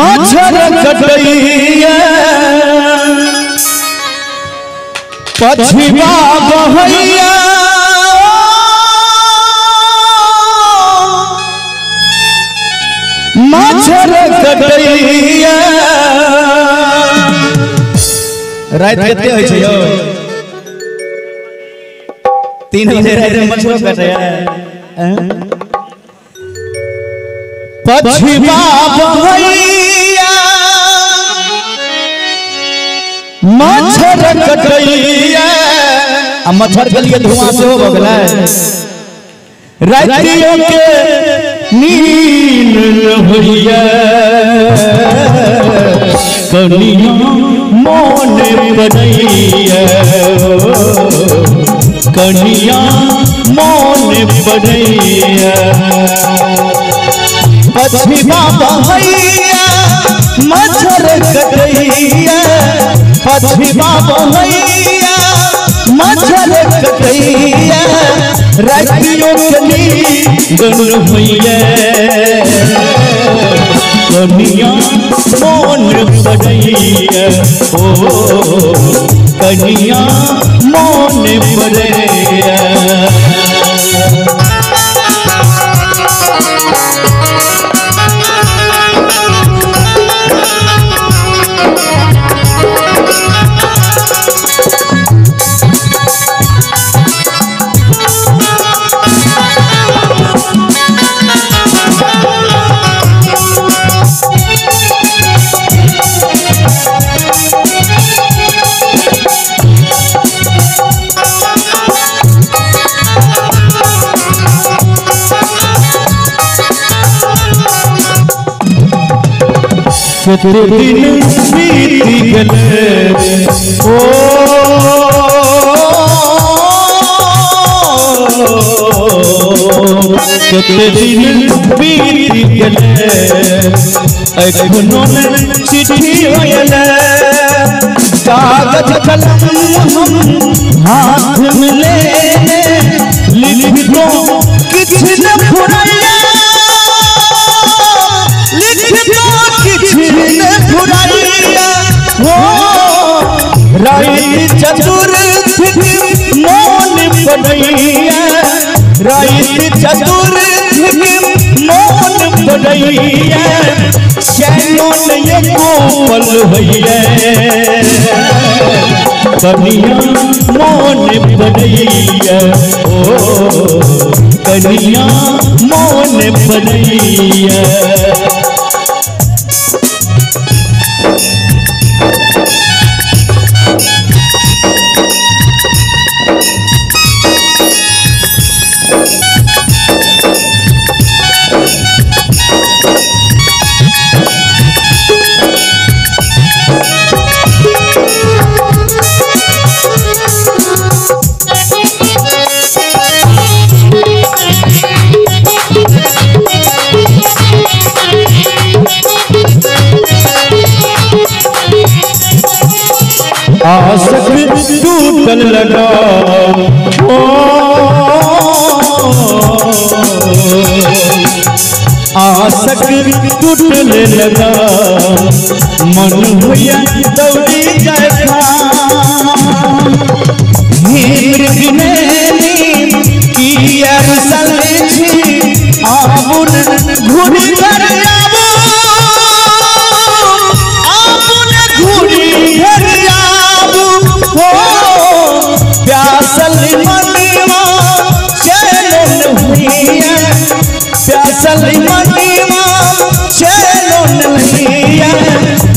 मच्छर कटैया पछिवा बहैया मच्छर कटैया रात कते होय छै यौ 3 बजे रात में मच्छर कटैया पछिवा बहैया मच्छर कटैया आ मच्छर के लिए धुआं से हो गलै रातियों के नींद होइया कनिया मोन पड़ैया कनिया मोन पड़ैया पछिवा बहैया मच्छर कटैया पछिवा बहैया मच्छर कटैया रातियों के नींद होइया कनिया मोन पड़ैया ओ कनिया मोन पड़ैया कितने दिन बीती गए ओ कितने दिन बीती गए अखनों ने चिट्ठी होयले कागज कलम हम हाथ में ले लिख दो किछ न फुराया लिख दो किछ न फुराया हो राई चतुर मोन पड़ैया राई चतुर मोन पड़ैया चैनों ये कोपल होइया कनिया मोन पड़ैया ओ कनिया मोन पड़ैया आशक टूटल लगा ओ आशक टूटल लगा मन हुआ दौड़ी जाए आबुन घुड़ी कर प्यासल मनीवा चैन हुइया प्यासल मनीवा चैन हुइया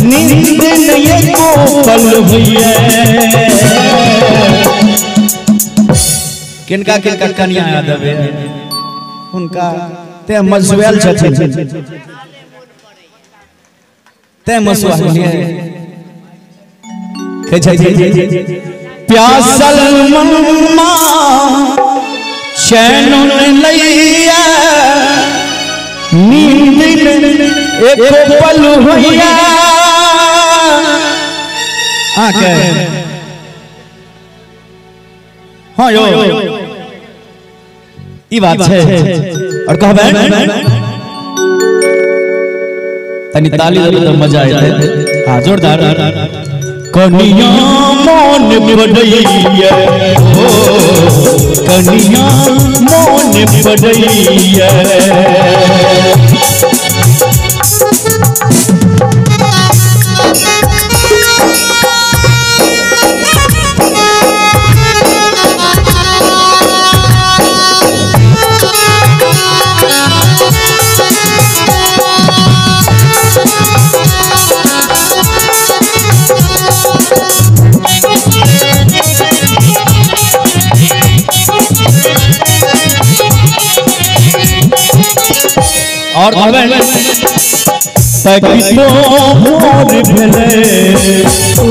नींद नहीं को पल हुइया किनका किनका कन्या याद है उनका ते मसवेल छथिन ते मसवा है प्यासल मम्मा चैन लैया नींद एक पल हुइया आके हाँ यो ई बात है और कहबे तनी ताली तो मजा आए थे। हाँ जोरदार। कनिया मौन पड़ैया ओ कनिया मौन पड़ैया और तकितो भोर भेले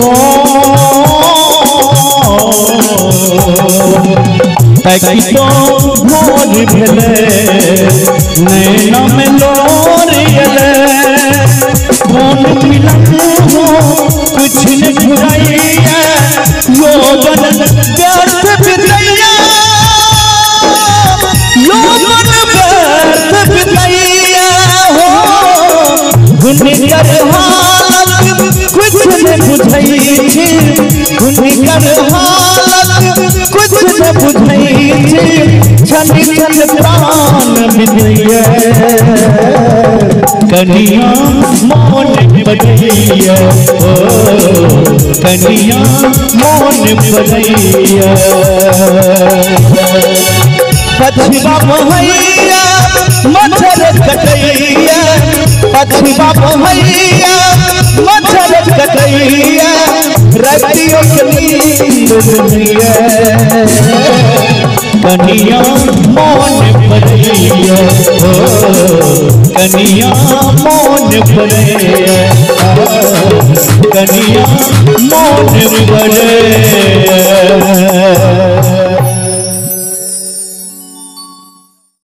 तकितो भोर भेले नैना में लोर एले कौन मिलन हो कुछ न घुराइया यौवन व्यर्थ बितैया यौवन व्यर्थ बितैया गुनकर हालत कुछ न बुझई थी गुनकर हालत कुछ न बुझई थी छन छन प्राण बिदैया कनिया मौन पड़ैया ओ कनिया मौन पड़ैया पछिबा महैया मच्छर कटैया पछिबा महैया मच्छर कटैया रतियों के नींद दुनिया कनिया मौन पड़ैया ओ कनिया मौन पड़ैया